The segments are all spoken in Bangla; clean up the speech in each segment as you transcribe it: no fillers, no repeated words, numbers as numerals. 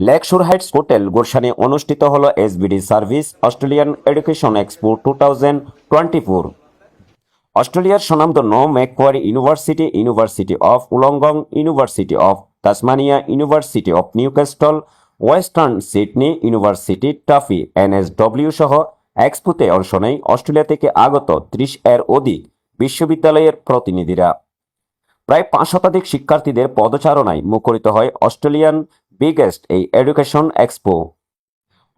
লেকশোর হাইটস হোটেল গুলশানে অনুষ্ঠিত হল SBD service Australian education expo 2024। অস্ট্রেলিয়ার স্বনামধন্য Macquarie university, university of Wollongong, university of Tasmania, university of Newcastle, Western Sydney university, TAFE, NSW সহ এক্সপোতে অংশ নেয় অস্ট্রেলিয়া থেকে আগত 30 এর অধিক বিশ্ববিদ্যালয়ের প্রতিনিধিরা। প্রায় 5 শতাধিক শিক্ষার্থীদের পদচারণায় মুখরিত হয় অস্ট্রেলিয়ান বিগেস্ট এই এডুকেশন এক্সপো।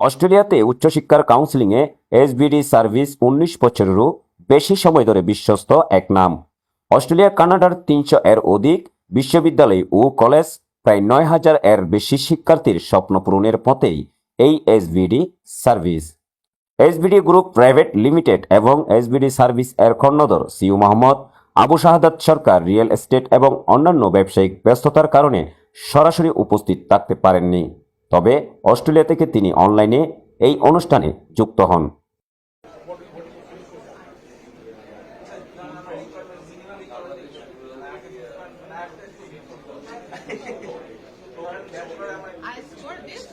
অস্ট্রেলিয়াতে উচ্চশিক্ষার কাউন্সিলিংয়ে এসবিডি সার্ভিস 19 বছরেরও বেশি সময় ধরে বিশ্বস্ত এক নাম। অস্ট্রেলিয়া কানাডার 300 এর অধিক বিশ্ববিদ্যালয় ও কলেজ, প্রায় 9,000 এর বেশি শিক্ষার্থীর স্বপ্ন পূরণের পথেই এই SBD service. SBD group private limited এবং এসবিডি সার্ভিস এর কর্ণধর সিইও মোহাম্মদ আবু শাহাদাত সরকার রিয়েল এস্টেট এবং অন্যান্য ব্যবসায়িক ব্যস্ততার কারণে সরাসরি উপস্থিত থাকতে পারেননি। তবে অস্ট্রেলিয়া থেকে তিনি অনলাইনে এই অনুষ্ঠানে যুক্ত হন। I scored this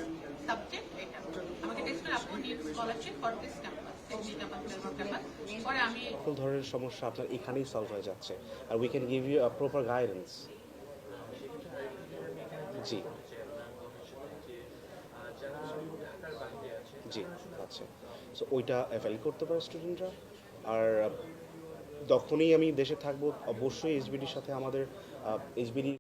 subject এটা আমাকে টেস্ট করে আপু need scholarship for this campus এই ক্যাম্পাস পরে আমি সকল ধরনের সমস্যা আপনার এখানেই সলভ হয়ে যাচ্ছে আর we can give you a proper guidance. জি জি আচ্ছা, সো ওইটা অ্যাভেল করতে পারে স্টুডেন্টরা। আর যখনই আমি দেশে থাকবো অবশ্যই এসবিডির সাথে আমাদের এসবিডি